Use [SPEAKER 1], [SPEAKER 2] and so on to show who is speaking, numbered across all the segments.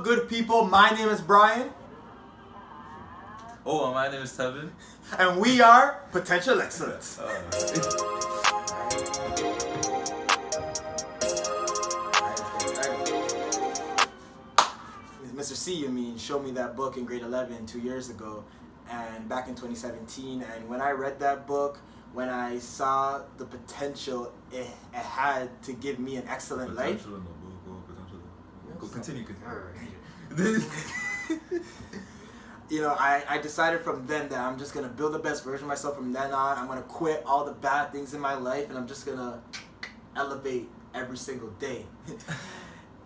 [SPEAKER 1] Good people, my name is Brian.
[SPEAKER 2] Oh, my name is Tevin.
[SPEAKER 1] And we are Potential Excellence. Mr. C, you mean, showed me that book in grade 11 2 years ago, and back in 2017. And when I read that book, when I saw the potential it had to give me an excellent life.
[SPEAKER 2] Continue.
[SPEAKER 1] You know, I decided from then that I'm just going to build the best version of myself from then on. I'm going to quit all the bad things in my life, and I'm just going to elevate every single day.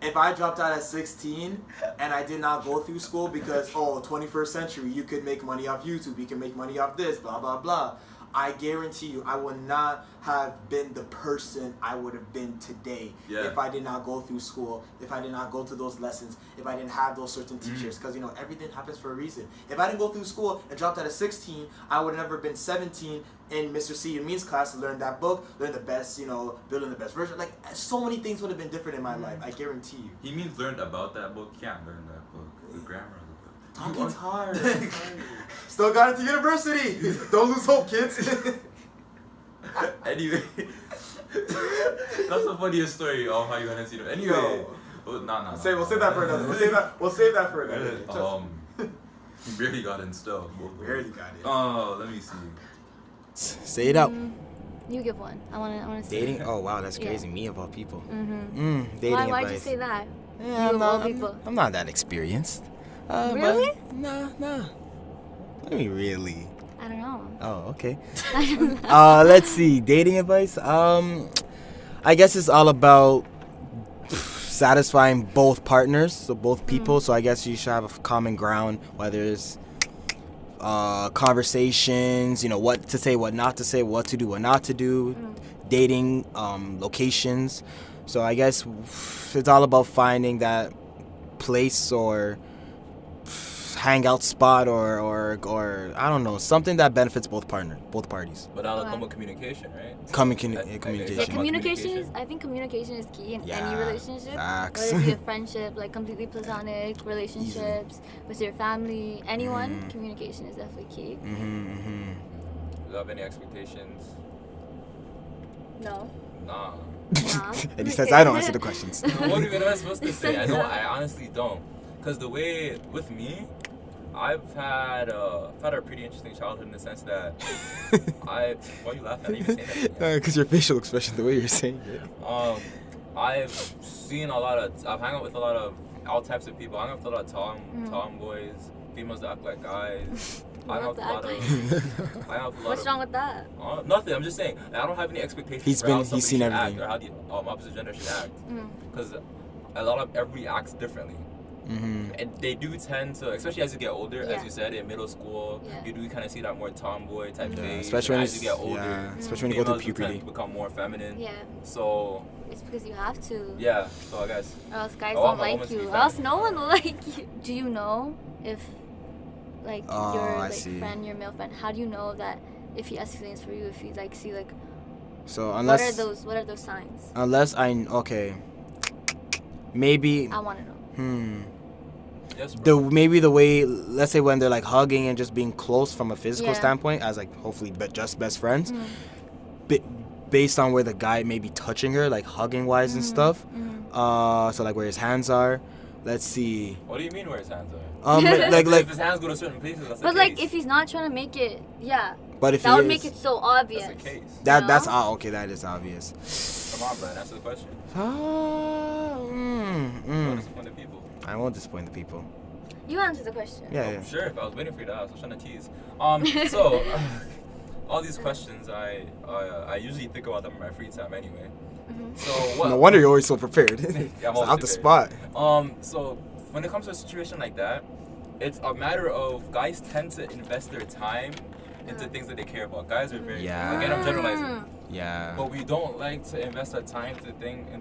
[SPEAKER 1] If I dropped out at 16 and I did not go through school because, 21st century, you could make money off YouTube, you can make money off this, blah, blah, blah. I guarantee you, I would not have been the person I would have been today if I did not go through school, if I did not go to those lessons, if I didn't have those certain teachers. Because, you know, everything happens for a reason. If I didn't go through school and dropped out at 16, I would have never been 17 in Mr. C and me's class to learn that book, learn the best, you know, building the best version. Like, so many things would have been different in my life, I guarantee you.
[SPEAKER 2] He means learned about that book. You can't learn that book. The grammar of the book.
[SPEAKER 1] Talking's hard. Still got into university. Don't lose hope, kids.
[SPEAKER 2] Anyway, that's the funniest story of how you got into university. Anyway,
[SPEAKER 1] we'll save that for another. We'll save that for another.
[SPEAKER 2] You barely got in still.
[SPEAKER 1] Barely got it.
[SPEAKER 2] Oh, let me see.
[SPEAKER 3] Say it out.
[SPEAKER 4] You give one. I want to say
[SPEAKER 3] dating. Oh wow, that's crazy. Me of all people. Dating
[SPEAKER 4] Why'd
[SPEAKER 3] advice.
[SPEAKER 4] you say that?
[SPEAKER 3] Yeah, I'm not that experienced.
[SPEAKER 4] Really?
[SPEAKER 3] Nah. I mean, really.
[SPEAKER 4] I don't know.
[SPEAKER 3] Oh, okay. Let's see. Dating advice. I guess it's all about satisfying both partners, so both people. So I guess you should have a common ground, whether it's conversations, you know, what to say, what not to say, what to do, what not to do, dating, locations. So I guess it's all about finding that place or hangout spot or I don't know, something that benefits both parties.
[SPEAKER 2] But that'll come with communication, right?
[SPEAKER 3] Communication.
[SPEAKER 4] Yeah, communication is. I think communication is key in any relationship.
[SPEAKER 3] Facts.
[SPEAKER 4] Whether it be a friendship, like completely platonic relationships, with your family, anyone, communication is definitely key.
[SPEAKER 2] Do you have any expectations?
[SPEAKER 4] No.
[SPEAKER 2] Nah.
[SPEAKER 3] And he says I don't answer the questions.
[SPEAKER 2] What am I supposed to say? I honestly don't. Because the way with me, I've had a pretty interesting childhood in the sense that why are you laughing? I didn't even say that.
[SPEAKER 3] Because your facial expression, the way you're saying it.
[SPEAKER 2] I've seen I've hung out with a lot of all types of people. I hang out with a lot of tomboys, females that act like guys.
[SPEAKER 4] What's wrong with that?
[SPEAKER 2] Nothing. I'm just saying. I don't have any expectations.
[SPEAKER 3] He's seen everything.
[SPEAKER 2] Act or how the opposite gender should act. Because everybody acts differently. And they do tend to, especially as you get older, as you said, in middle school, you do kind of see that more tomboy type phase.
[SPEAKER 3] Especially
[SPEAKER 2] as you get older,
[SPEAKER 3] especially when you go through puberty,
[SPEAKER 2] to become more feminine.
[SPEAKER 4] Yeah.
[SPEAKER 2] So
[SPEAKER 4] it's because you have to.
[SPEAKER 2] Yeah. So I guess.
[SPEAKER 4] Or else guys don't like you. Or else no one will like you. Do you know if, like, your friend, your male friend, how do you know that if he has feelings for you? If you see
[SPEAKER 3] So unless
[SPEAKER 4] what are those signs?
[SPEAKER 3] Unless maybe
[SPEAKER 4] I want to know.
[SPEAKER 2] Yes,
[SPEAKER 3] maybe the way, let's say when they're like hugging and just being close from a physical standpoint, as like hopefully just best friends, based on where the guy may be touching her, like hugging wise and stuff. So like where his hands are. Let's see.
[SPEAKER 2] What do you mean where his hands are?
[SPEAKER 3] Like
[SPEAKER 2] if his hands go to certain places, that's
[SPEAKER 4] but like if he's not trying to make it,
[SPEAKER 3] But if
[SPEAKER 4] that would make it so obvious.
[SPEAKER 2] That's the case.
[SPEAKER 3] That's okay. That is obvious.
[SPEAKER 2] Come on, Brian. Answer the question.
[SPEAKER 3] Don't
[SPEAKER 2] disappoint the people.
[SPEAKER 3] I won't disappoint the people.
[SPEAKER 4] You answer the question.
[SPEAKER 3] Yeah.
[SPEAKER 2] Sure. If I was waiting for you to ask, I was trying to tease. So all these questions, I usually think about them in my free time anyway. So what?
[SPEAKER 3] No wonder you're always so prepared.
[SPEAKER 2] Yeah, I'm
[SPEAKER 3] always out the spot.
[SPEAKER 2] So when it comes to a situation like that, it's a matter of guys tend to invest their time into things that they care about. Guys are very again, I'm generalizing.
[SPEAKER 3] Yeah.
[SPEAKER 2] But we don't like to invest our time into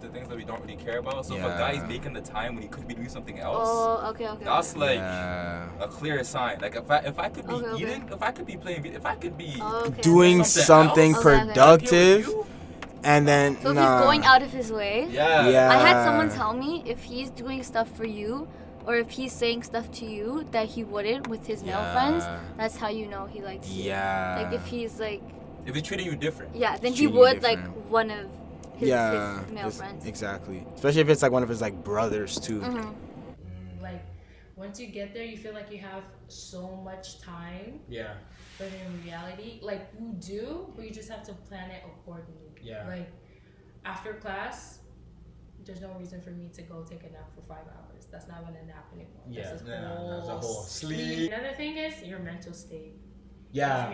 [SPEAKER 2] things that we don't really care about. So if a guy is making the time when he could be doing something else,
[SPEAKER 4] okay.
[SPEAKER 2] that's like a clear sign. Like if I could be eating, if I could be playing, if I could be
[SPEAKER 3] doing something productive. And then
[SPEAKER 4] so if he's going out of his way.
[SPEAKER 2] Yeah.
[SPEAKER 4] I had someone tell me if he's doing stuff for you, or if he's saying stuff to you that he wouldn't with his male friends, that's how you know he likes you.
[SPEAKER 3] Yeah.
[SPEAKER 4] Like if he's like,
[SPEAKER 2] if he's treating you different.
[SPEAKER 4] Yeah, then he would like one of his male friends.
[SPEAKER 3] Exactly. Especially if it's like one of his like brothers too.
[SPEAKER 5] Like once you get there, you feel like you have so much time.
[SPEAKER 3] Yeah.
[SPEAKER 5] But in reality, like you do, but you just have to plan it accordingly.
[SPEAKER 3] Yeah.
[SPEAKER 5] Like after class, there's no reason for me to go take a nap for 5 hours. That's not when a nap anymore.
[SPEAKER 3] Yeah.
[SPEAKER 5] That's
[SPEAKER 3] That's a whole sleep.
[SPEAKER 5] Another thing is your mental state.
[SPEAKER 3] Yeah.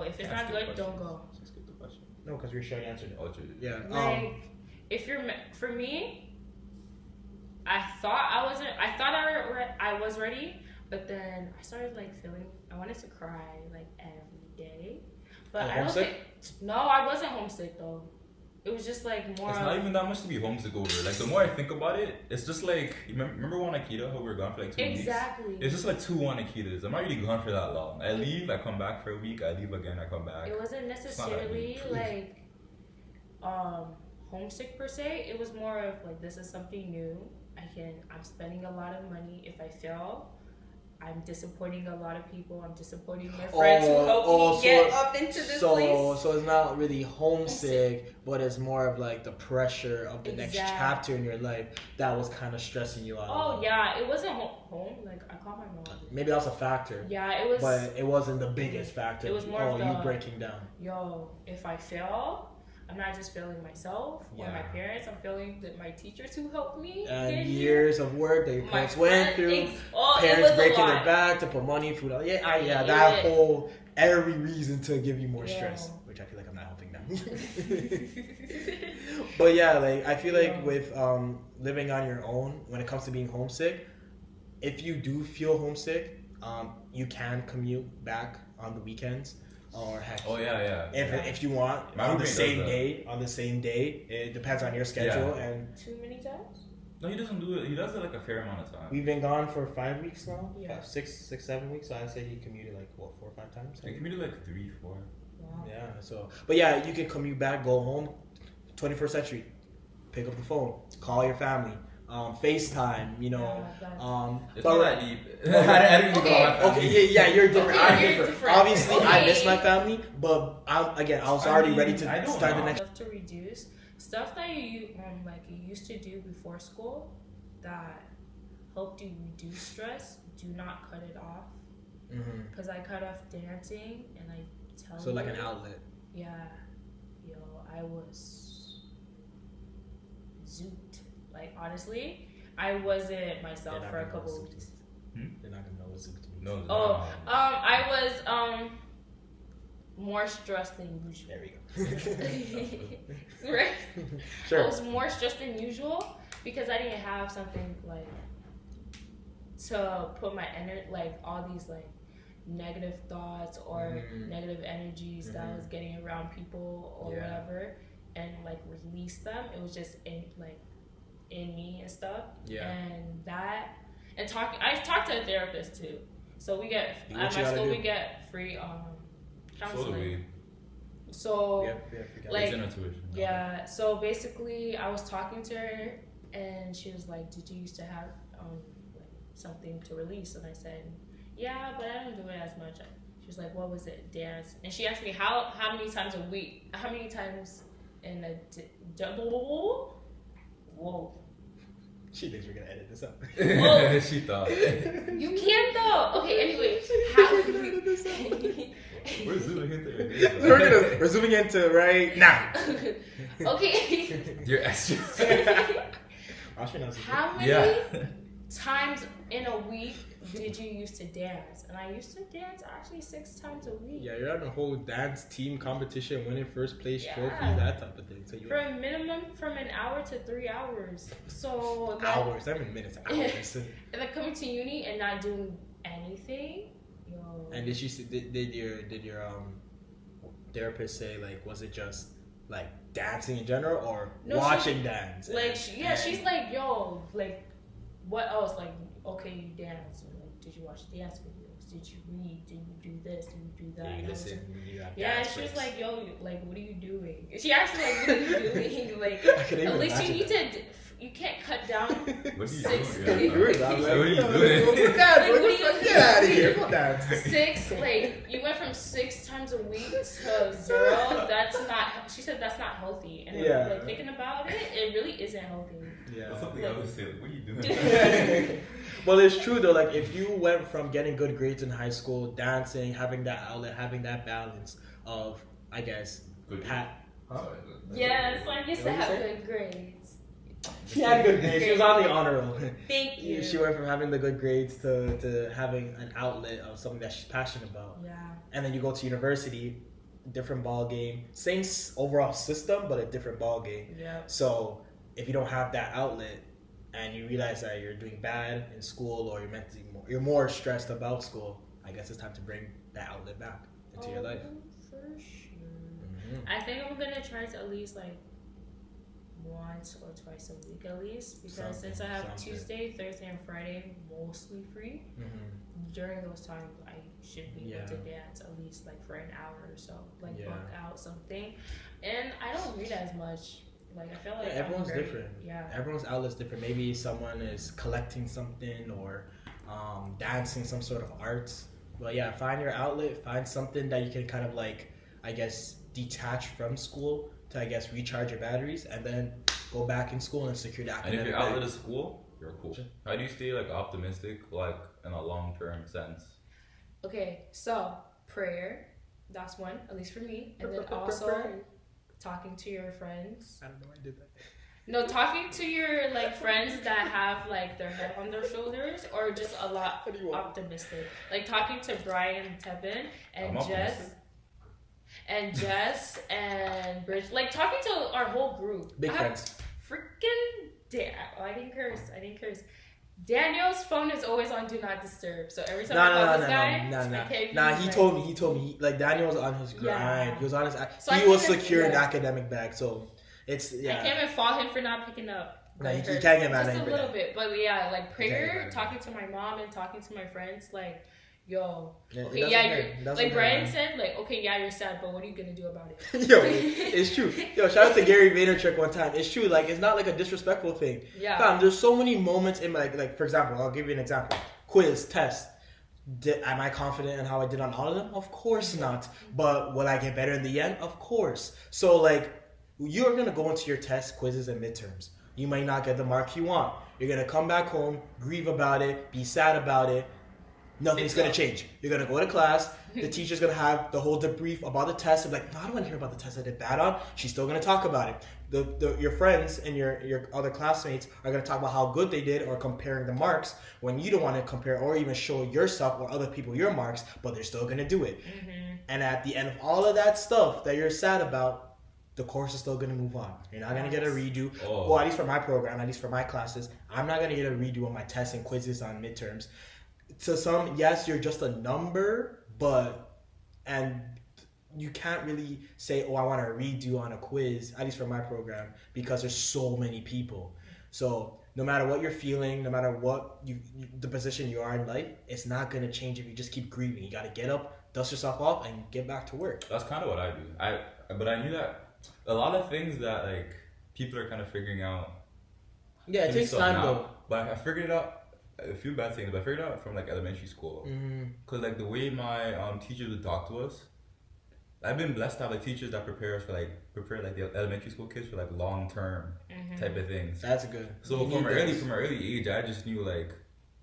[SPEAKER 5] If it's not good, don't go.
[SPEAKER 2] Just get the question.
[SPEAKER 3] No, because we already answered it.
[SPEAKER 2] Oh, true.
[SPEAKER 3] Yeah.
[SPEAKER 5] Like if you're for me, I thought I was ready, but then I started like feeling I wanted to cry like every day. But I don't think I wasn't homesick though. It was just like more.
[SPEAKER 2] It's not even that much to be homesick over. Like the more I think about it, it's just like remember one Akita, how we were gone for like 2 weeks?
[SPEAKER 5] Exactly.
[SPEAKER 2] It's just like 2 Akitas. I'm not really gone for that long. I leave, I come back for a week, I leave again, I come back.
[SPEAKER 5] It wasn't necessarily like homesick per se. It was more of like this is something new. I'm spending a lot of money. If I fail, I'm disappointing a lot of people. I'm disappointing my friends who helped me get up into this place.
[SPEAKER 3] So it's not really homesick, but it's more of like the pressure of the next chapter in your life that was kind of stressing you out.
[SPEAKER 5] Oh yeah, it wasn't home. Like I called my mom.
[SPEAKER 3] Maybe that was a factor.
[SPEAKER 5] Yeah, it was.
[SPEAKER 3] But it wasn't the biggest factor.
[SPEAKER 5] It was more of
[SPEAKER 3] you breaking down.
[SPEAKER 5] Yo, if I fail, I'm not just failing myself or my parents. I'm failing my teachers who helped me.
[SPEAKER 3] And years of work that your parents went through. Parents breaking their back to put money, food out. That whole every reason to give you more stress, which I feel like I'm not helping them. But yeah, like I feel like with living on your own, when it comes to being homesick, if you do feel homesick, you can commute back on the weekends. Or heck, if you want on the same day, it depends on your schedule and
[SPEAKER 5] too many times.
[SPEAKER 2] No, he doesn't do it. He does it like a fair amount of time.
[SPEAKER 3] We've been gone for 5 weeks now. Yeah, 7 weeks. So I'd say he commuted like 4 or 5 times.
[SPEAKER 2] He commuted like 3, 4.
[SPEAKER 5] Wow.
[SPEAKER 3] Yeah. So, but yeah, you can commute back, go home. 21st century, pick up the phone, call your family. FaceTime,
[SPEAKER 2] it's
[SPEAKER 3] but
[SPEAKER 2] not that deep. I didn't even
[SPEAKER 3] okay, yeah, you're different. I'm different. Obviously, I miss my family, but I was already ready to start the next.
[SPEAKER 5] Stuff to reduce stuff that you used to do before school that helped you reduce stress. Do not cut it off. Because I cut off dancing, and I tell you.
[SPEAKER 3] So like an outlet.
[SPEAKER 5] Yeah, I was zooped. Like honestly, I wasn't myself for a couple of weeks.
[SPEAKER 3] They're not gonna know what zooped means.
[SPEAKER 2] No.
[SPEAKER 5] I was more stressed than usual.
[SPEAKER 3] There we go.
[SPEAKER 5] Right?
[SPEAKER 3] Sure.
[SPEAKER 5] I was more stressed than usual because I didn't have something like to put my energy, like all these like negative thoughts or negative energies that I was getting around people or whatever, and like release them. It was just in me and stuff. Yeah. And I talked to a therapist too. So we get at my school we get free counseling.
[SPEAKER 2] So do we.
[SPEAKER 5] So
[SPEAKER 2] like
[SPEAKER 5] so basically I was talking to her and she was like, did you used to have something to release? And I said, yeah, but I don't do it as much. She was like, what was it? Dance. And she asked me how many times a week, how many times in a double. Whoa.
[SPEAKER 3] She thinks we're gonna edit this up.
[SPEAKER 5] Whoa.
[SPEAKER 2] She thought.
[SPEAKER 5] You can't though. Okay, anyway.
[SPEAKER 2] We're zooming into
[SPEAKER 3] we're zooming into right now.
[SPEAKER 5] Okay.
[SPEAKER 2] Your extra.
[SPEAKER 5] How many times in a week did you used to dance? And I used to dance actually 6 times a week.
[SPEAKER 3] Yeah, you're on a whole dance team competition, winning first place trophies, that type of thing. So you
[SPEAKER 5] from minimum from an hour to 3 hours. So
[SPEAKER 3] hours, I mean minutes, hours.
[SPEAKER 5] And then coming to uni and not doing anything. Yo.
[SPEAKER 3] And did your therapist say like, was it just like dancing in general or watching dance?
[SPEAKER 5] Like she's like, yo, like what else? Like okay, you dance. Like, did you watch dance videos? Did you read? Did you do this? Did you do that?
[SPEAKER 2] Yeah, you listen.
[SPEAKER 5] Yeah, she was like, yo, like, what are you doing? She asked me, like, what are you doing? Like, at least you need to, you can't cut down
[SPEAKER 2] What are you
[SPEAKER 5] 6
[SPEAKER 2] doing?
[SPEAKER 5] grades.
[SPEAKER 2] What are you doing?
[SPEAKER 3] Get out of here. Go dance.
[SPEAKER 5] 6, like, you went from 6 times a week to 0. That's not, she said that's not healthy. And like, thinking about it, it really isn't healthy.
[SPEAKER 2] Yeah. Something I would say, like, what are you doing?
[SPEAKER 3] Well, it's true though. Like, if you went from getting good grades in high school, dancing, having that outlet, having that balance of, I guess,
[SPEAKER 5] Yes, I used to have good grades.
[SPEAKER 3] She had good grades. She was on the honor roll.
[SPEAKER 5] Thank you.
[SPEAKER 3] She went from having the good grades to having an outlet of something that she's passionate about.
[SPEAKER 5] Yeah.
[SPEAKER 3] And then you go to university, different ball game, same overall system, but a different ball game.
[SPEAKER 5] Yeah.
[SPEAKER 3] So if you don't have that outlet, and you realize that you're doing bad in school, or you're more stressed about school, I guess it's time to bring that outlet back into your life.
[SPEAKER 5] For sure. I think I'm gonna try to at least like once or twice a week at least, because since I have Tuesday, Thursday, and Friday mostly free, during those times I should be able to dance at least like for an hour or so, like book out something. And I don't read as much. Like, I feel like
[SPEAKER 3] everyone's different.
[SPEAKER 5] Yeah.
[SPEAKER 3] Everyone's outlet's different. Maybe someone is collecting something or dancing, some sort of arts. But yeah, find your outlet. Find something that you can kind of like, I guess, detach from school to, I guess, recharge your batteries, and then go back in school and secure the academic.
[SPEAKER 2] And if your outlet is school, you're cool. How do you stay like optimistic, like in a long-term sense?
[SPEAKER 5] Okay, so prayer, that's one, at least for me, and then also talking to your friends.
[SPEAKER 3] I don't know why I did that.
[SPEAKER 5] No, talking to your like friends that have like their head on their shoulders, or just a lot optimistic. Like talking to Brian, Tevin, and Jess and Bridge. Like talking to our whole group.
[SPEAKER 3] Big friends.
[SPEAKER 5] Freaking I didn't curse. Daniel's phone is always on Do Not Disturb. So every time I call this guy,
[SPEAKER 3] he told me, like, Daniel was on his grind.
[SPEAKER 5] Yeah.
[SPEAKER 3] He was on his,
[SPEAKER 5] so
[SPEAKER 3] he was secure in the academic bag. So it's,
[SPEAKER 5] I can't even fault him for not picking up.
[SPEAKER 3] No, you can't get mad at him.
[SPEAKER 5] Just a little bit. But yeah, like prayer, talking to my mom and talking to my friends, like, yo, okay, like Brian said, like, okay, yeah, you're sad, but what are you gonna do about it?
[SPEAKER 3] Yo, it's true. Yo, shout out to Gary Vaynerchuk one time. It's true. Like, it's not like a disrespectful thing.
[SPEAKER 5] Yeah.
[SPEAKER 3] Fam, there's so many moments in my, like, for example, I'll give you an example. Quiz, test. Am I confident in how I did on all of them? Of course not. But will I get better in the end? Of course. So, like, you're gonna go into your tests, quizzes, and midterms. You might not get the mark you want. You're gonna come back home, grieve about it, be sad about it. Nothing's going to change. You're going to go to class. The teacher's going to have the whole debrief about the test. And like, no, I don't want to hear about the test I did bad on. She's still going to talk about it. Your friends and your other classmates are going to talk about how good they did, or comparing the marks, when you don't want to compare or even show yourself or other people your marks, but they're still going to do it. And at the end of all of that stuff that you're sad about, the course is still going to move on. You're not going to get a redo. Well, at least for my program, at least for my classes, I'm not going to get a redo on my tests and quizzes on midterms. To some, yes, you're just a number, and you can't really say, oh, I want to redo on a quiz, at least for my program, because there's so many people. So no matter what you're feeling, no matter what the position you are in life, it's not going to change if you just keep grieving. You got to get up, dust yourself off, and get back to work.
[SPEAKER 2] That's kind of what I do. But I knew that a lot of things that like people are kind of figuring out.
[SPEAKER 3] Yeah, it takes time though.
[SPEAKER 2] But I figured it out. A few bad things, but I figured out from like elementary school, because like the way my teachers would talk to us, I've been blessed to have like teachers that prepare the elementary school kids for like long term type of things.
[SPEAKER 3] That's good.
[SPEAKER 2] So from an early age, I just knew like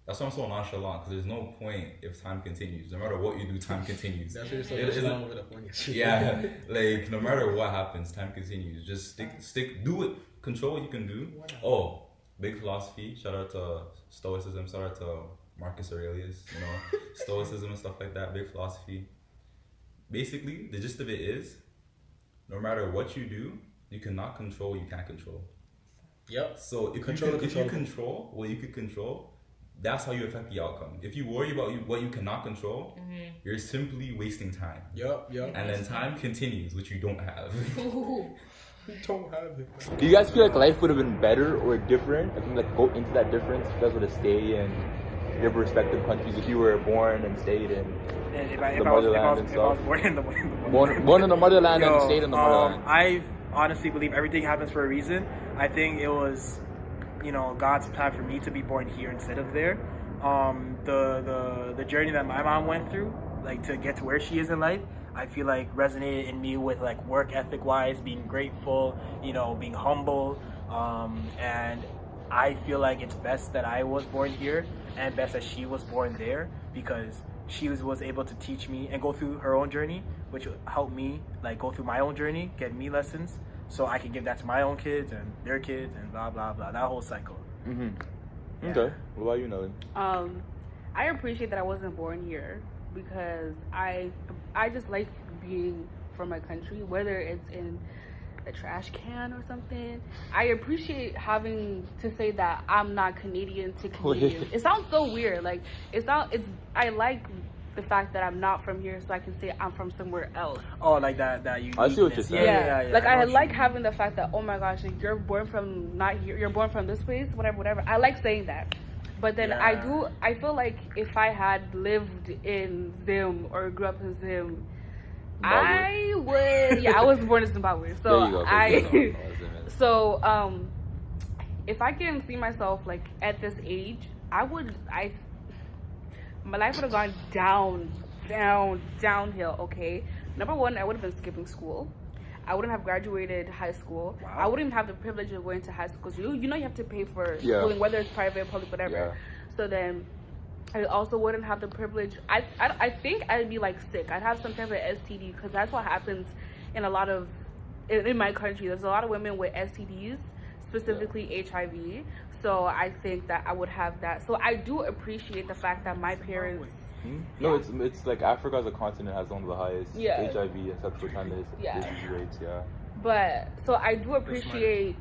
[SPEAKER 2] that's why I'm so nonchalant, because there's no point if time continues. No matter what you do, time continues.
[SPEAKER 3] That's what you're so nonchalant over the phone.
[SPEAKER 2] Yeah, like no matter what happens, time continues. Just stick, do it, control what you can do. Oh. Big philosophy. Shout out to Stoicism. Shout out to Marcus Aurelius. You know, Stoicism and stuff like that. Big philosophy. Basically, the gist of it is, no matter what you do, you cannot control what you can't control.
[SPEAKER 3] Yep.
[SPEAKER 2] So if you control what you could control, that's how you affect the outcome. If you worry about what you cannot control, you're simply wasting time.
[SPEAKER 3] Yep.
[SPEAKER 2] And then time continues, which you don't have.
[SPEAKER 3] Don't have it.
[SPEAKER 6] Do you guys feel like life would have been better or different? I think like go into that difference. If you guys would have stayed and
[SPEAKER 2] your respective countries if you were born and stayed in
[SPEAKER 1] If
[SPEAKER 2] the
[SPEAKER 1] I was
[SPEAKER 2] motherland
[SPEAKER 1] born in the
[SPEAKER 2] born in the motherland and stayed in the motherland?
[SPEAKER 1] I honestly believe everything happens for a reason. I think it was, God's plan for me to be born here instead of there. The journey that my mom went through, like to get to where she is in life, I feel like resonated in me with like work ethic wise, being grateful, being humble, and I feel like it's best that I was born here and best that she was born there, because she was able to teach me and go through her own journey, which helped me like go through my own journey, get me lessons, so I can give that to my own kids and their kids and blah blah blah, that whole cycle.
[SPEAKER 2] Mm-hmm.
[SPEAKER 1] Yeah.
[SPEAKER 2] Okay, what about you, Nelly?
[SPEAKER 6] I appreciate that I wasn't born here, because I just like being from my country, whether it's in a trash can or something. I appreciate having to say that I'm not Canadian to Canadian. It sounds so weird. Like I like the fact that I'm not from here, so I can say I'm from somewhere else.
[SPEAKER 1] Oh, like that you.
[SPEAKER 2] I see what you're saying.
[SPEAKER 6] Yeah. Like I like having the fact that, oh my gosh, like you're born from not here, you're born from this place, whatever. I like saying that. But then I feel like if I had lived in Zim or grew up in Zim, I would. I was born in Zimbabwe, so if I can see myself like at this age, my life would have gone downhill. Okay, number one, I would have been skipping school. I wouldn't have graduated high school. Wow. I wouldn't have the privilege of going to high school. So you have to pay for schooling, whether it's private, public, whatever. Yeah. So then I also wouldn't have the privilege. I think I'd be like sick. I'd have some type of STD, because that's what happens in my country. There's a lot of women with STDs, specifically HIV. So I think that I would have that. So I do appreciate the fact that my parents.
[SPEAKER 2] No, it's like Africa as a continent has one of the highest HIV and sexual disease rates. Yeah.
[SPEAKER 6] But so I do appreciate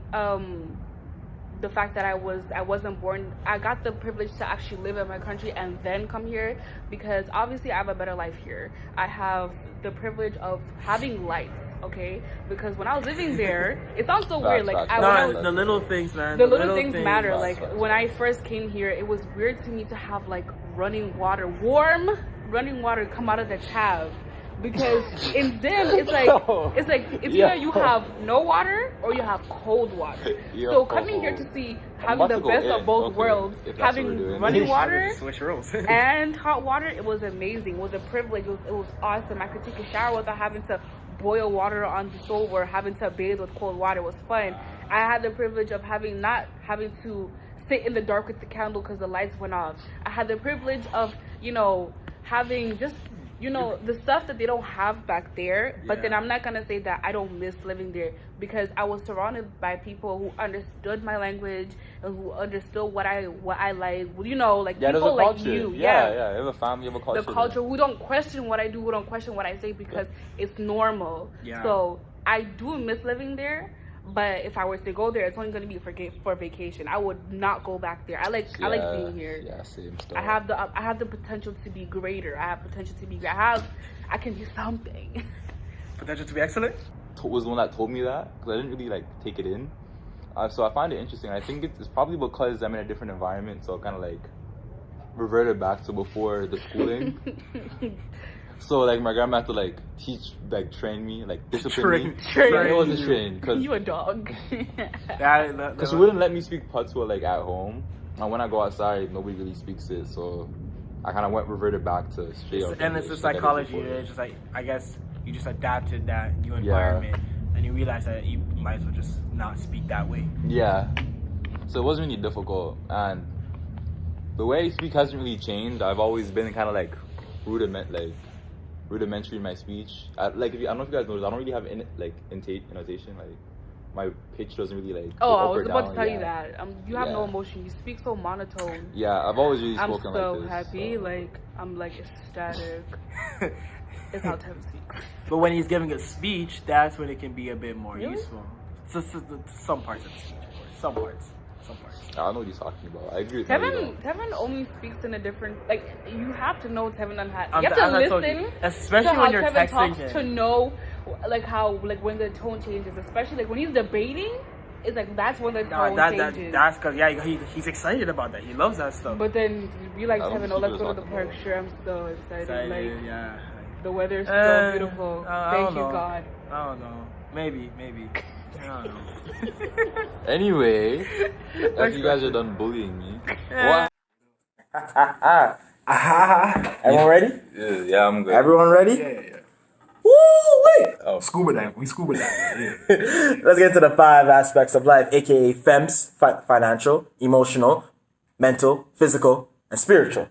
[SPEAKER 6] the fact that I wasn't born. I got the privilege to actually live in my country and then come here, because obviously I have a better life here. I have the privilege of having lights. Okay, because when I was living there, it sounds so weird. Like
[SPEAKER 1] the little things, man.
[SPEAKER 6] The little things matter. Like when I first came here, it was weird to me to have like warm running water come out of the tap, because in Zim it's either you have no water or you have cold water. So coming here to see having the best of both worlds, having running water and hot water, it was amazing. It was a privilege. It was awesome. I could take a shower without having to boil water on the stove or having to bathe with cold water. It was fun. I had the privilege of not having to sit in the dark with the candle because the lights went off. I had the privilege of having just the stuff that they don't have back there. But then I'm not gonna say that I don't miss living there, because I was surrounded by people who understood my language and who understood what I like. People like you.
[SPEAKER 2] You have a family, you have a culture.
[SPEAKER 6] The culture who don't question what I do, who don't question what I say, because it's normal. Yeah. So I do miss living there. But if I were to go there, it's only going to be for vacation. I would not go back there. I like being here.
[SPEAKER 2] Yeah, same stuff.
[SPEAKER 6] I have the potential to be greater. I can do something.
[SPEAKER 1] Potential to be excellent?
[SPEAKER 2] Was the one that told me that, because I didn't really take it in. So I find it interesting. I think it's probably because I'm in a different environment, so I kind of reverted back to before the schooling. So my grandma had to teach, train me, discipline me. Train. It wasn't train, cause
[SPEAKER 6] you a dog.
[SPEAKER 2] Because she wouldn't let me speak patois at home, and when I go outside, nobody really speaks it. So I kind of reverted back to straight up.
[SPEAKER 1] And it's the psychology. It's just I guess you just adapted that new environment, and you realize that you might as well just not speak that way.
[SPEAKER 2] Yeah. So it wasn't really difficult, and the way I speak hasn't really changed. I've always been kind of rudimentary in my speech. I don't know if you guys noticed, I don't really have intonation. My pitch doesn't really
[SPEAKER 6] I was about to tell you that. You have no emotion. You speak so monotone.
[SPEAKER 2] Yeah, I've always really spoken
[SPEAKER 6] like this. I'm so happy. I'm ecstatic. It's how Tevin speaks.
[SPEAKER 1] But when he's giving a speech, that's when it can be a bit more useful. So, some parts of the speech, of course. Some parts.
[SPEAKER 2] I don't know what he's talking about. I agree with
[SPEAKER 6] Tevin only speaks in a different, you have to know Tevin on how, you have to listen
[SPEAKER 1] especially
[SPEAKER 6] to
[SPEAKER 1] when you're
[SPEAKER 6] Tevin
[SPEAKER 1] texting
[SPEAKER 6] talks
[SPEAKER 1] him.
[SPEAKER 6] To know how when the tone changes, especially when he's debating. it's like that's when the tone changes.
[SPEAKER 3] That's because he's excited about that. He loves that stuff.
[SPEAKER 6] But then be like Tevin, oh, let's go to the park. Sure, I'm so excited. Like the weather's so beautiful. Thank you, God.
[SPEAKER 3] I don't know. Maybe. I don't know.
[SPEAKER 7] Anyway, if you guys are done bullying me, what?
[SPEAKER 3] Everyone ready?
[SPEAKER 7] Yeah, I'm good.
[SPEAKER 3] Everyone ready?
[SPEAKER 8] Yeah.
[SPEAKER 3] Woo! Wait.
[SPEAKER 7] Oh.
[SPEAKER 8] Scuba dive. We scuba dive. Yeah.
[SPEAKER 3] Let's get into the 5 aspects of life, aka FEMS: financial, emotional, mental, physical, and spiritual.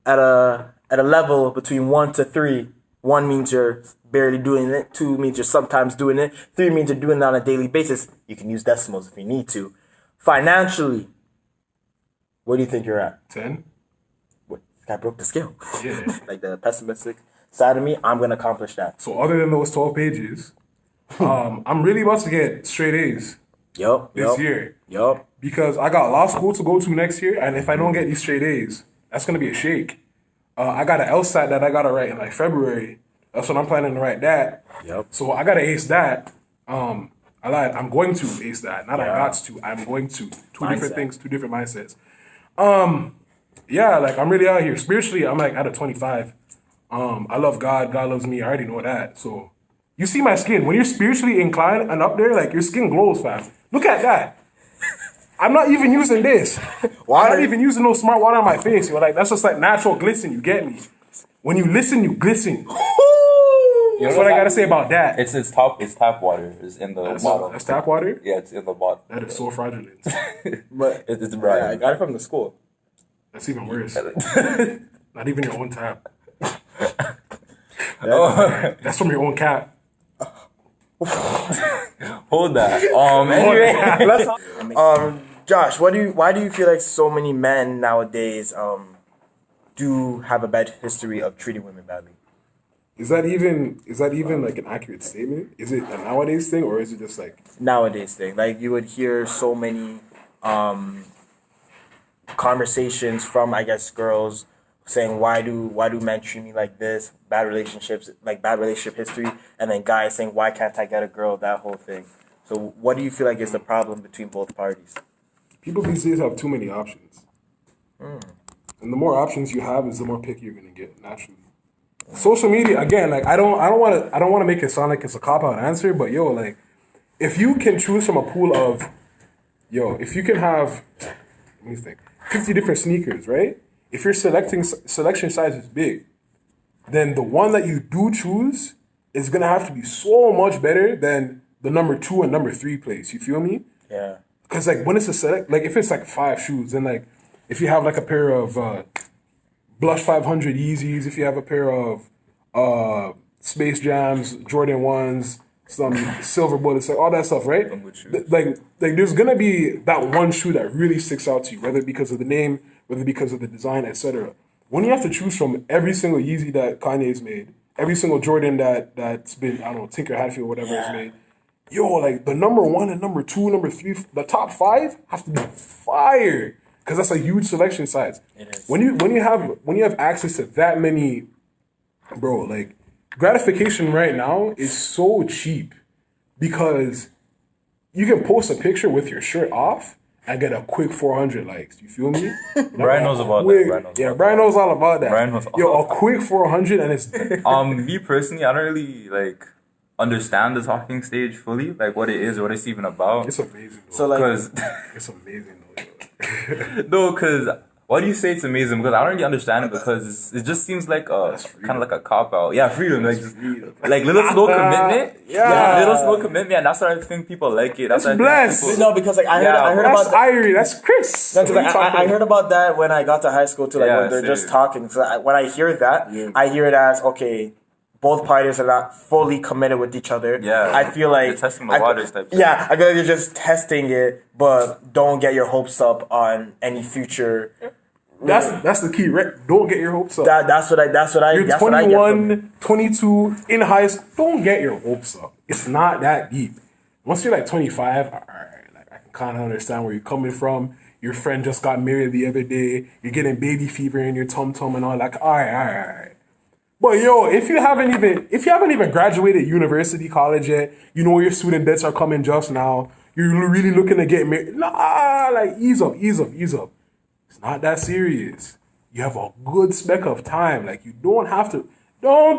[SPEAKER 3] At a level between 1 to 3, 1 means you're barely doing it, 2 means you're sometimes doing it, 3 means you're doing it on a daily basis. You can use decimals if you need to. Financially, where do you think you're at?
[SPEAKER 8] 10.
[SPEAKER 3] What? This guy broke the scale.
[SPEAKER 8] Yeah.
[SPEAKER 3] Like the pessimistic side of me, I'm gonna accomplish that.
[SPEAKER 8] So other than those 12 pages, I'm really about to get straight A's this year.
[SPEAKER 3] Yup.
[SPEAKER 8] Because I got law school to go to next year, and if I don't get these straight A's, that's gonna be a shake. I got an elles.eye that I gotta write in like February. That's what I'm planning to write that.
[SPEAKER 3] Yep.
[SPEAKER 8] So I gotta ace that. I lied. I'm going to ace that. Not I got to. I'm going to. Two different things, 2 different mindsets. Yeah, like I'm really out here. Spiritually, I'm like at a 25. I love God. God loves me. I already know that. So you see my skin. When you're spiritually inclined and up there, like your skin glows, fam. Look at that. I'm not even using this. I'm not even using no smart water on my face. You're like, that's just like natural glisten. You get me? When you listen, you glisten. That's what I gotta say about that.
[SPEAKER 7] It's tap water. It's in the bottle.
[SPEAKER 8] That's tap water?
[SPEAKER 7] Yeah, it's in the bottle.
[SPEAKER 8] That is so fraudulent.
[SPEAKER 3] But
[SPEAKER 7] it's bright.
[SPEAKER 3] I got it from the school.
[SPEAKER 8] That's even worse. Not even your own tap. That's from your own cap.
[SPEAKER 7] Hold that. Anyway,
[SPEAKER 3] Josh, why do you feel like so many men nowadays do have a bad history of treating women badly?
[SPEAKER 8] Is that even like an accurate statement? Is it a nowadays thing, or is it just like
[SPEAKER 3] nowadays thing? Like you would hear so many conversations from, I guess, girls saying why do men treat me like this? Bad relationships, like bad relationship history, and then guys saying why can't I get a girl? That whole thing. So what do you feel like is the problem between both parties?
[SPEAKER 8] People these days have too many options, and the more options you have, is the more picky you're gonna get naturally. Social media again, like I don't want to make it sound like it's a cop out answer, but like if you can choose from a pool of if you can have, let me think, 50 different sneakers, right? If your selection size is big, then the one that you do choose is gonna have to be so much better than the number 2 and number 3 place. You feel me?
[SPEAKER 3] Yeah.
[SPEAKER 8] Because like when it's a select, like if it's like 5 shoes, then like if you have like a pair of Blush 500 Yeezys, if you have a pair of Space Jams, Jordan 1s, some silver bullets, like all that stuff, right? Like there's gonna be that one shoe that really sticks out to you, whether because of the name, whether because of the design, etc. When you have to choose from every single Yeezy that Kanye's made, every single Jordan that's been, I don't know, Tinker Hatfield, whatever is made, like the number 1 and number 2, number 3, the top 5 have to be fire. Because that's a huge selection size. It is. When you have access to that many, bro, like gratification right now is so cheap because you can post a picture with your shirt off and get a quick 400 likes. You feel me?
[SPEAKER 7] Brian knows about that.
[SPEAKER 8] Brian knows all about that.
[SPEAKER 7] Brian knows all
[SPEAKER 8] a quick 400 and it's
[SPEAKER 7] me personally, I don't really like understand the talking stage fully, like what it is or what it's even about.
[SPEAKER 8] It's amazing though.
[SPEAKER 7] So like
[SPEAKER 8] it's amazing though.
[SPEAKER 7] No, because why do you say it's amazing? Because I don't really understand it because it just seems like kind of like a cop out. Yeah, freedom, like little slow commitment. Yeah, little slow commitment, and that's why I think people like it.
[SPEAKER 8] That's blessed.
[SPEAKER 3] No, because like I heard about
[SPEAKER 8] that's Irie. That's Chris.
[SPEAKER 3] No, I heard about that when I got to high school too. Like when they're just talking. So when I hear that, I hear it as okay. Both parties are not fully committed with each other. Yeah, I feel like
[SPEAKER 7] you're testing the waters type.
[SPEAKER 3] Yeah, I feel like you're just testing it, but don't get your hopes up on any future.
[SPEAKER 8] That's the key, right? Don't get your hopes up.
[SPEAKER 3] That's what I.
[SPEAKER 8] You're 21, 22 in high school. Don't get your hopes up. It's not that deep. Once you're like 25, all right, like I can kind of understand where you're coming from. Your friend just got married the other day. You're getting baby fever in your tum and all. Like, all right. But if you haven't even graduated university, college yet, you know your student debts are coming just now. You're really looking to get married. Nah, like ease up. It's not that serious. You have a good speck of time. Like you don't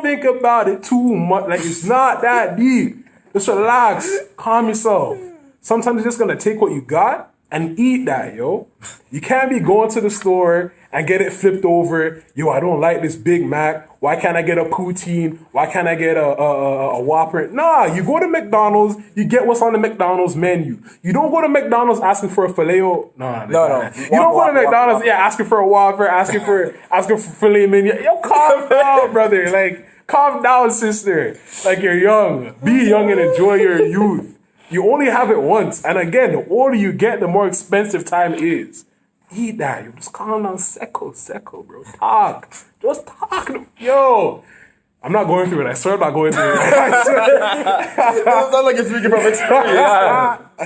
[SPEAKER 8] think about it too much. Like it's not that deep. Just relax, calm yourself. Sometimes you're just gonna take what you got and eat that, yo. You can't be going to the store and get it flipped over. Yo, I don't like this Big Mac. Why can't I get a poutine? Why can't I get a Whopper? Nah, you go to McDonald's, you get what's on the McDonald's menu. You don't go to McDonald's asking for a filet-o. No. You don't go to McDonald's, asking for a Whopper, asking for filet mignon. Yo, calm down, brother. Like, calm down, sister. Like, you're young. Be young and enjoy your youth. You only have it once. And again, the older you get, the more expensive time is. Eat that. You just calm down. Secco, bro. Talk. Just talk. Yo. I'm not going through it. I swear I'm not going through it.
[SPEAKER 7] It sounds like you're speaking from experience.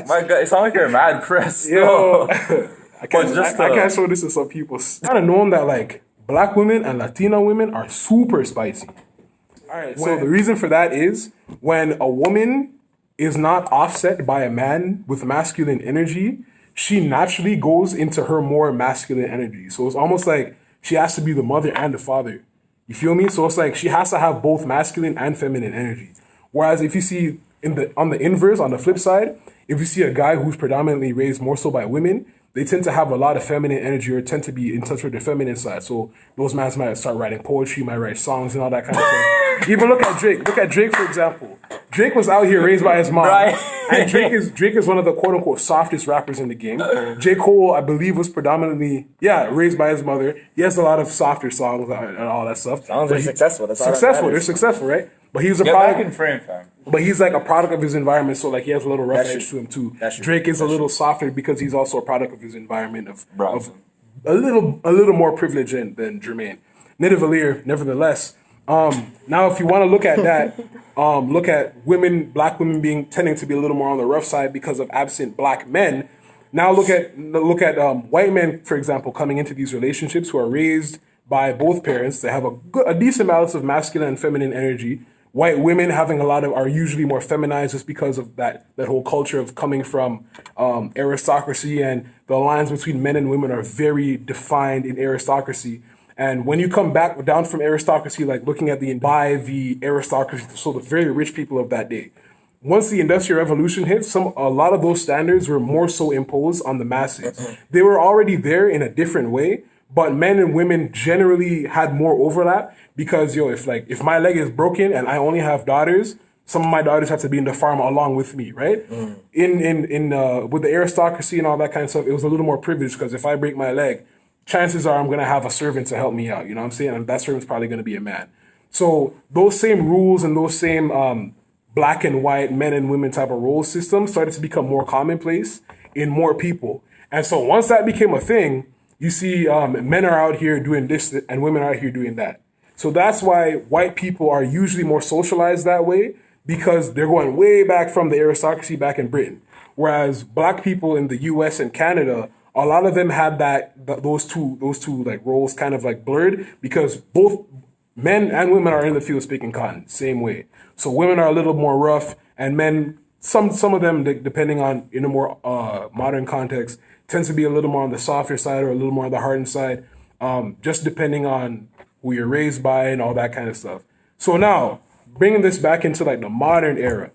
[SPEAKER 7] My God, it sounds like you're mad pressed.
[SPEAKER 8] Yo. I can't show this to some people. I kind of known that like black women and Latina women are super spicy. All right. So the reason for that is when a woman is not offset by a man with masculine energy, she naturally goes into her more masculine energy. So it's almost like she has to be the mother and the father. You feel me? So it's like she has to have both masculine and feminine energy. Whereas if you see on the inverse, on the flip side, if you see a guy who's predominantly raised more so by women, they tend to have a lot of feminine energy or tend to be in touch with their feminine side. So those men might start writing poetry, might write songs and all that kind of stuff. Even look at Drake. Look at Drake, for example. Drake was out here raised by his mom. Right. And Drake is one of the quote-unquote softest rappers in the game. J. Cole, I believe, was predominantly, raised by his mother. He has a lot of softer songs and all that stuff.
[SPEAKER 3] Sounds like successful. That's
[SPEAKER 8] successful. They're successful, right? But he's a product. But he's like a product of his environment, so like he has a little rough edge to him too. Drake is a little softer because he's also a product of his environment of a little more privileged than Jermaine. Nevertheless, now if you want to look at that, look at black women tending to be a little more on the rough side because of absent black men. Now look at white men, for example, coming into these relationships who are raised by both parents. They have a decent balance of masculine and feminine energy. White women are usually more feminized just because of that whole culture of coming from aristocracy, and the lines between men and women are very defined in aristocracy. And when you come back down from aristocracy, like looking at the aristocracy, so the very rich people of that day, once the Industrial Revolution hit, a lot of those standards were more so imposed on the masses. They were already there in a different way, but men and women generally had more overlap because, if my leg is broken and I only have daughters, some of my daughters have to be in the farm along with me, right? With the aristocracy and all that kind of stuff, it was a little more privileged because if I break my leg, chances are I'm going to have a servant to help me out, you know what I'm saying? And that servant's probably going to be a man. So those same rules and those same black and white men and women type of role systems started to become more commonplace in more people. And so once that became a thing, you see men are out here doing this and women are out here doing that. So that's why white people are usually more socialized that way, because they're going way back from the aristocracy back in Britain. Whereas black people in the US and Canada, a lot of them had those two like roles kind of like blurred, because both men and women are in the field speaking cotton, same way. So women are a little more rough, and men, some of them, depending on in a more modern context, tends to be a little more on the softer side or a little more on the hardened side, just depending on who you're raised by and all that kind of stuff. So now, bringing this back into like the modern era,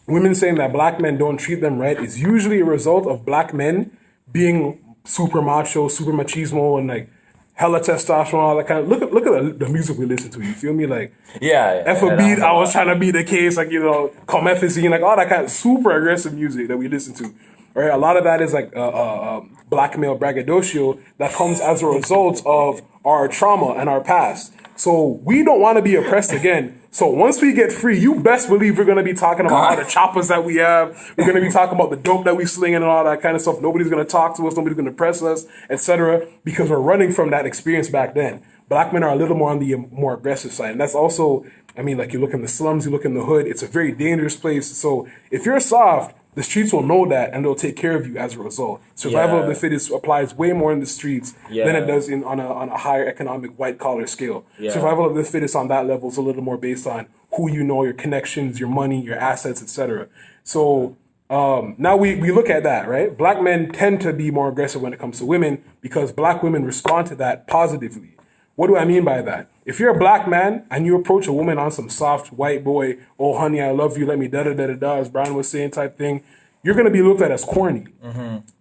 [SPEAKER 8] women saying that black men don't treat them right is usually a result of black men being super macho, super machismo, and like hella testosterone, all that kind of. Look at the music we listen to. You feel me? Like F.A.B. I was trying to be the case, like Comethazine, like all that kind of super aggressive music that we listen to. Right? A lot of that is like black male braggadocio that comes as a result of our trauma and our past. So we don't want to be oppressed again. So once we get free, you best believe we're going to be talking about all the choppers that we have. We're going to be talking about the dope that we sling and all that kind of stuff. Nobody's going to talk to us. Nobody's going to press us, etc. Because we're running from that experience back then. Black men are a little more on the more aggressive side. And that's also, like you look in the slums, you look in the hood, it's a very dangerous place. So if you're soft, the streets will know that and they'll take care of you as a result. Survival of the fittest applies way more in the streets than it does on a higher economic white collar scale. Survival of the fittest on that level is a little more based on who you know, your connections, your money, your assets, etc. So Now we look at that, right? Black men tend to be more aggressive when it comes to women because black women respond to that positively. What do I mean by that? If you're a black man and you approach a woman on some soft white boy, oh honey, I love you, let me da-da-da-da-da, as Brian was saying type thing, you're going to be looked at as corny.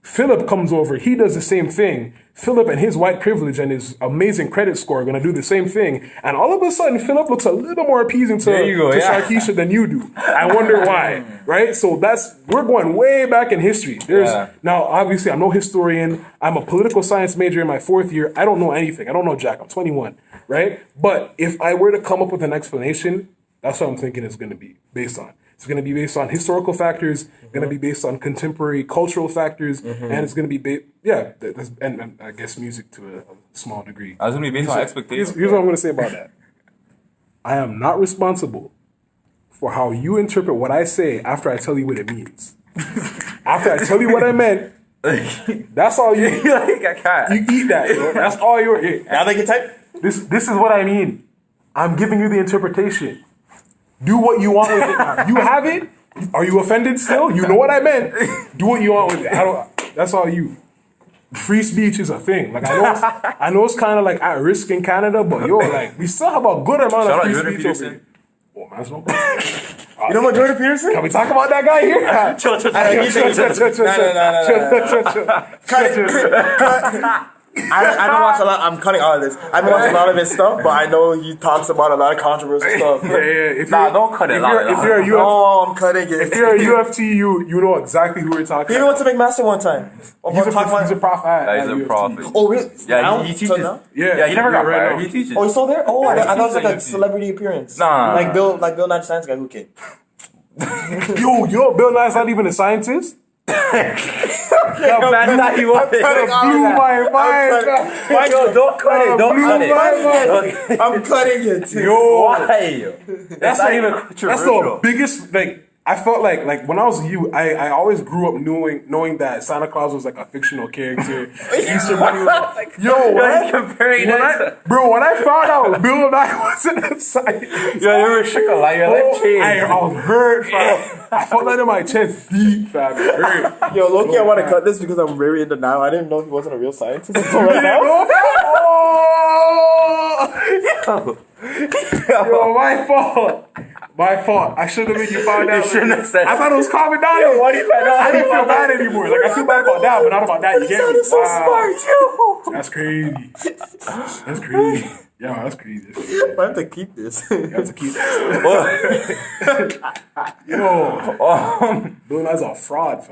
[SPEAKER 8] Philip comes over, he does the same thing. Philip and his white privilege and his amazing credit score are going to do the same thing. And all of a sudden, Philip looks a little more appeasing to Sarkeisha than you do. I wonder why, right? So we're going way back in history. Now, obviously, I'm no historian. I'm a political science major in my 4th year. I don't know anything. I don't know Jack. I'm 21, right? But if I were to come up with an explanation, that's what I'm thinking it's going to be based on. It's going to be based on historical factors, going to be based on contemporary cultural factors, and it's going to be and I guess music to a small degree.
[SPEAKER 7] I was going to be based on expectations.
[SPEAKER 8] Here's what I'm going to say about that. I am not responsible for how you interpret what I say after I tell you what it means. After I tell you what I meant, that's all you.
[SPEAKER 7] I can't.
[SPEAKER 8] You eat that, bro. That's all you're.
[SPEAKER 9] How they get type?
[SPEAKER 8] This is what I mean. I'm giving you the interpretation. Do what you want with it now. You have it. Are you offended still? You know what I meant. Do what you want with it. That's all you. Free speech is a thing. Like I know it's kind of like at risk in Canada, but like we still have a good amount of free speech over here. Oh man, that's no problem.
[SPEAKER 9] You know what, Jordan Peterson?
[SPEAKER 8] Can we talk about that guy here?
[SPEAKER 9] Cut. I don't watch a lot. I'm cutting all of this. I don't watch a lot of his stuff, but I know he talks about a lot of controversial stuff.
[SPEAKER 7] Don't cut it.
[SPEAKER 8] If you're a
[SPEAKER 9] I'm cutting it.
[SPEAKER 8] If you're a UFT, you know exactly who we're talking.
[SPEAKER 9] He even went to McMaster one time.
[SPEAKER 8] He's a prof.
[SPEAKER 7] He's a prophet.
[SPEAKER 9] Oh really?
[SPEAKER 7] Yeah, he teaches. Yeah, he never got fired. He teaches.
[SPEAKER 9] Oh, he's still there? Oh, I thought it was like a celebrity appearance.
[SPEAKER 7] Nah.
[SPEAKER 9] Like Bill Nye the Science Guy who came.
[SPEAKER 8] Yo, you know Bill Nye's not even a scientist?
[SPEAKER 7] Man, that he was.
[SPEAKER 8] Blew my mind.
[SPEAKER 7] Michael, don't cut it. Don't cut it.
[SPEAKER 9] I'm cutting it.
[SPEAKER 8] Yo,
[SPEAKER 7] why? That's not even controversial.
[SPEAKER 8] That's the biggest. Like I felt like when I was you, I always grew up knowing that Santa Claus was like a fictional character. Easter Bunny was like, yo,
[SPEAKER 7] when I found out Bill Nye wasn't a scientist. Yo, you were shook a lot. Your life changed.
[SPEAKER 8] I was hurt, fam. I felt that in my chest deep, fam. It hurt.
[SPEAKER 9] Yo, Loki, I want to cut this because I'm very into now. I didn't know he wasn't a real scientist until right now.
[SPEAKER 8] Yo, my fault. My fault. I shouldn't have made you find out.
[SPEAKER 7] You shouldn't have said.
[SPEAKER 8] I thought it was common knowledge.
[SPEAKER 7] Why do you find out?
[SPEAKER 8] I didn't feel bad anymore. Like I feel bad about that, but not about that. You get me?
[SPEAKER 9] So smart, too.
[SPEAKER 8] That's crazy. That's crazy. Yeah, that's crazy.
[SPEAKER 9] I have to keep this.
[SPEAKER 8] You have to keep this. Yo, Bill Nye's a fraud.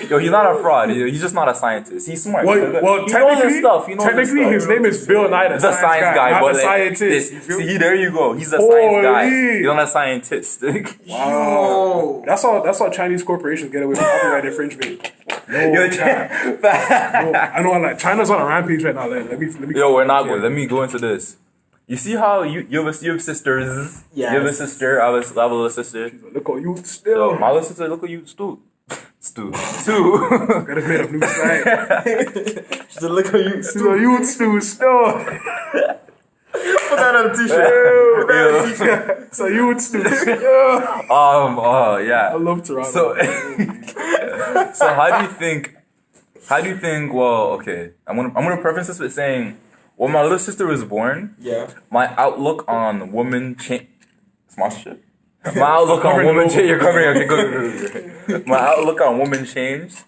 [SPEAKER 7] Yo, he's not a fraud. He's just not a scientist. He's smart.
[SPEAKER 8] Well,
[SPEAKER 7] he knows his stuff.
[SPEAKER 8] Technically, his name is Bill Nye, the science guy, not
[SPEAKER 7] but
[SPEAKER 8] a scientist.
[SPEAKER 7] See, there you go. He's a science guy. He's not a scientist.
[SPEAKER 8] Wow. That's how Chinese corporations get away with copyright infringement. I know. Like China's on a rampage right now. Let me.
[SPEAKER 7] Yo, we're not good. Let me go into this. You see how you have sisters?
[SPEAKER 9] Yes.
[SPEAKER 7] You have a sister. I have a little sister.
[SPEAKER 8] Look at you still.
[SPEAKER 7] So my little sister, look at you, Stu.
[SPEAKER 8] Gotta make up new slang.
[SPEAKER 9] She's a look at you,
[SPEAKER 8] Stu. Still.
[SPEAKER 9] Put that on a t-shirt.
[SPEAKER 8] So you would Stu.
[SPEAKER 7] Yeah.
[SPEAKER 8] I love Toronto.
[SPEAKER 7] So how do you think? Well, okay. I'm gonna preface this with saying, when my little sister was born, my outlook on women changed. Sponsorship. My outlook on women changed. You're covering. Okay, good. My outlook on women changed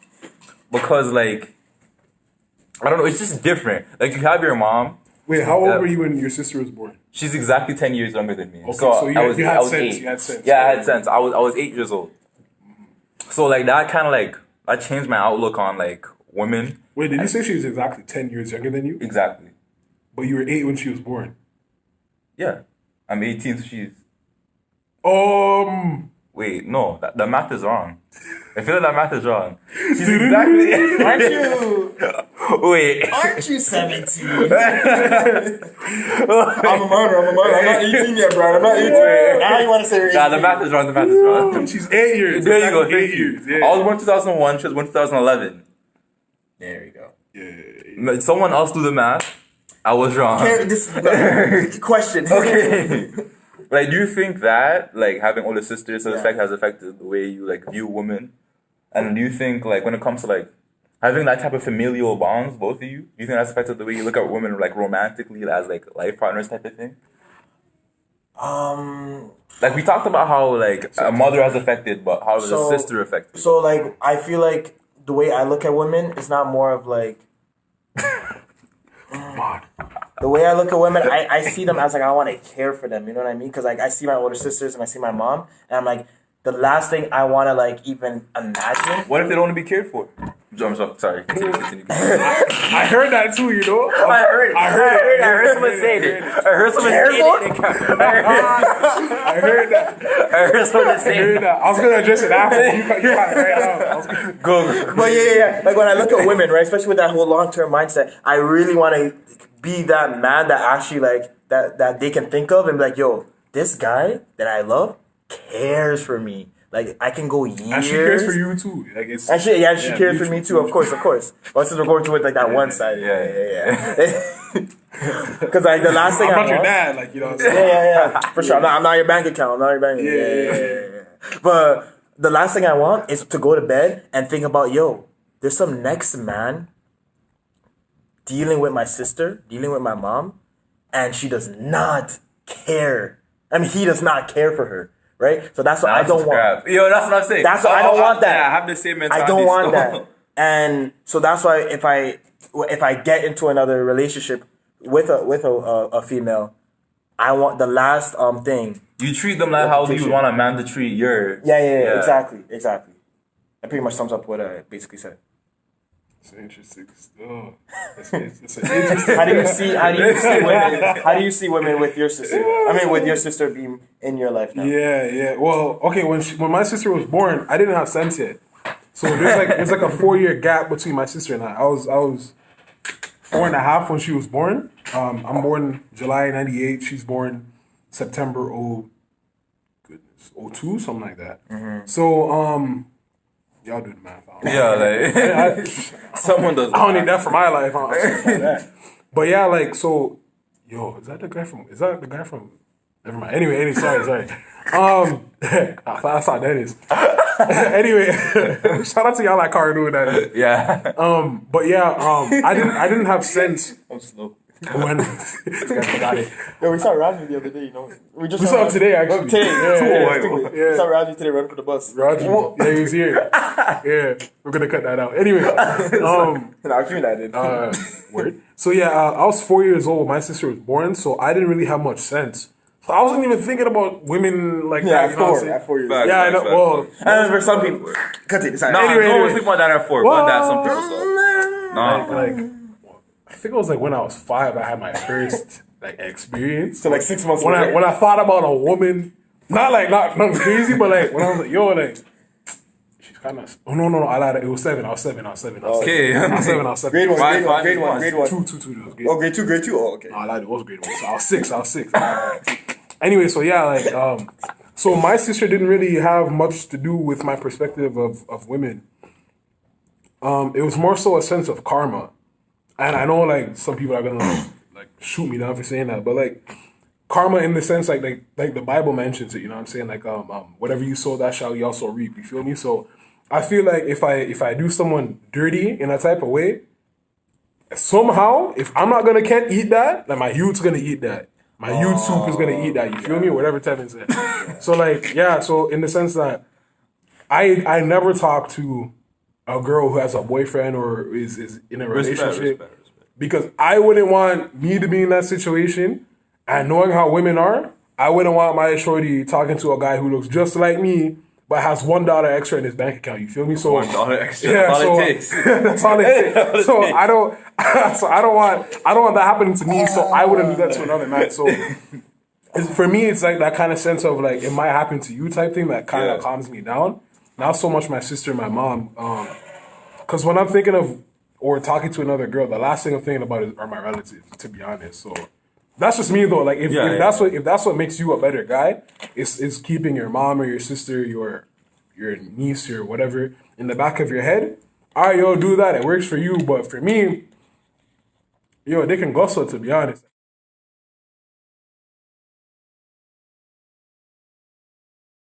[SPEAKER 7] because, like, I don't know. It's just different. Like, you have your mom.
[SPEAKER 8] Wait, how old were you when your sister was born?
[SPEAKER 7] She's exactly 10 years younger than me.
[SPEAKER 8] Okay, so you had sense.
[SPEAKER 7] 8.
[SPEAKER 8] You had sense.
[SPEAKER 7] Yeah, I had sense. I was 8 years old. So like that kind of like that changed my outlook on like women.
[SPEAKER 8] Wait, did you say she was exactly 10 years younger than you?
[SPEAKER 7] Exactly.
[SPEAKER 8] But you were 8 when she was born.
[SPEAKER 7] Yeah, I'm 18, so she's. Wait, no, the math is wrong. I feel like that math is wrong. She's exactly.
[SPEAKER 9] Aren't you?
[SPEAKER 7] Wait.
[SPEAKER 9] Aren't you 17? I'm a murderer. I'm not 18 yet, bro. I'm not 18. Now you want to say you're 18.
[SPEAKER 7] Nah, the math is wrong.
[SPEAKER 8] She's 8 years.
[SPEAKER 7] There you go.
[SPEAKER 8] 8 years. Yeah.
[SPEAKER 7] I was born 2001. She was born 2011. There you go. Yeah. Someone else do the math. I was wrong.
[SPEAKER 9] Question.
[SPEAKER 7] Okay. Like, do you think that, like, having older sisters has affected the way you, like, view women? And do you think, like, when it comes to, like, having that type of familial bonds, both of you, do you think that's affected the way you look at women, like, romantically as, like, life partners type of thing? Like, we talked about how, like, a mother has affected, but how does a sister affect?
[SPEAKER 9] So, like, I feel like the way I look at women is not more of, like... The way I look at women, I see them as, like, I want to care for them, you know what I mean? Because, like, I see my older sisters and I see my mom, and I'm like, the last thing I want to, like, even imagine...
[SPEAKER 7] What if they don't want to be cared for? I'm sorry. Continue.
[SPEAKER 8] I heard that too, you know?
[SPEAKER 7] I heard someone say it. I heard someone say it.
[SPEAKER 8] I heard that.
[SPEAKER 7] I heard someone say it.
[SPEAKER 8] I was going to address it after. You got it right out.
[SPEAKER 7] Go.
[SPEAKER 9] But yeah. Like, when I look at women, right, especially with that whole long-term mindset, I really want to be that man that actually, like, that they can think of and be like, yo, this guy that I love cares for me. Like, I can go years.
[SPEAKER 8] And she cares for you too. Like, it's
[SPEAKER 9] she cares for me too. Of course. Well, since we're going to it like that one side. Yeah. Because like the last thing
[SPEAKER 8] I'm not your dad, like, you know. What I'm saying?
[SPEAKER 9] Yeah. For sure. I'm not your bank account. Yeah. But the last thing I want is to go to bed and think about, yo, there's some next man dealing with my sister, dealing with my mom, and she does not care. I mean, he does not care for her. Right? So that's what I don't want.
[SPEAKER 7] Yo, that's what I'm saying.
[SPEAKER 9] That's what I don't want that.
[SPEAKER 7] Yeah, I have the same mentality.
[SPEAKER 9] I don't want that. And so that's why if I get into another relationship with a female, I want the last thing.
[SPEAKER 7] You treat them like how you would want a man to treat your...
[SPEAKER 9] Yeah. Exactly. That pretty much sums up what I basically said.
[SPEAKER 8] It's interesting still. It's interesting.
[SPEAKER 9] How do you see women with your sister? I mean, with your sister being in your life now.
[SPEAKER 8] Yeah. Well, okay. When my sister was born, I didn't have sense yet. So there's like a 4-year gap between my sister and I. I was 4.5 when she was born. I'm born July '98. She's born September 02, something like that. Mm-hmm. So y'all do the math.
[SPEAKER 7] Someone does.
[SPEAKER 8] I don't need that for my life. But yeah, like, so, yo, is that the guy from? Never mind. Anyway, sorry. I saw Dennis. Anyway, shout out to y'all like car doing that.
[SPEAKER 7] Yeah.
[SPEAKER 8] But yeah, I didn't have sense.
[SPEAKER 7] I'm slow.
[SPEAKER 8] When
[SPEAKER 9] Yo, we saw Raji the other day, you know.
[SPEAKER 8] We saw him today, actually.
[SPEAKER 9] We saw Raji today running for the bus.
[SPEAKER 8] Raji, yeah, he was here. Yeah, we're gonna cut that out. Anyway, word. So yeah, I was 4 years old. My sister was born, so I didn't really have much sense. So I wasn't even thinking about women like that.
[SPEAKER 9] At 4 years.
[SPEAKER 8] Yeah, I know. Well,
[SPEAKER 9] and for some people, continue.
[SPEAKER 7] Anyway, no one's thinking about that at 4. But that some people so.
[SPEAKER 8] I think it was like when I was 5, I had my first like experience.
[SPEAKER 9] So like 6 months
[SPEAKER 8] when I thought about a woman, not crazy, but like when I was like, yo, like she's kind of. Oh no, I lied. It was 7. I was 7.
[SPEAKER 7] Okay.
[SPEAKER 8] I was 7.
[SPEAKER 9] Grade 1.
[SPEAKER 8] Two.
[SPEAKER 9] Oh, grade 2. Oh, okay.
[SPEAKER 8] No, I lied. It was grade 1. So I was 6. Anyway, so yeah, like so my sister didn't really have much to do with my perspective of women. It was more so a sense of karma. And I know, like, some people are gonna like shoot me down for saying that, but like karma in the sense like the Bible mentions it. You know what I'm saying? Like whatever you sow, that shall you also reap. You feel me? So I feel like if I do someone dirty in a type of way, somehow if I'm not gonna eat that, like my youth's gonna eat that. My youth soup is gonna eat that. You feel me? Or whatever Tevin said. So like yeah. So in the sense that I never talk to a girl who has a boyfriend or is in a relationship because I wouldn't want me to be in that situation, and knowing how women are, I wouldn't want my shorty talking to a guy who looks just like me but has $1 extra in his bank account. You feel me? So
[SPEAKER 7] $1 extra.
[SPEAKER 8] Yeah,
[SPEAKER 7] that's all it takes.
[SPEAKER 8] That's all it takes. So I don't want that happening to me. So I wouldn't do that to another man. So for me, it's like that kind of sense of like it might happen to you type thing that kind of calms me down. Not so much my sister and my mom. Because when I'm thinking of or talking to another girl, the last thing I'm thinking about are my relatives, to be honest. So that's just me though. Like if that's what makes you a better guy, is keeping your mom or your sister, your niece or whatever in the back of your head. All right, yo, do that. It works for you. But for me, yo, they can gussle, to be honest.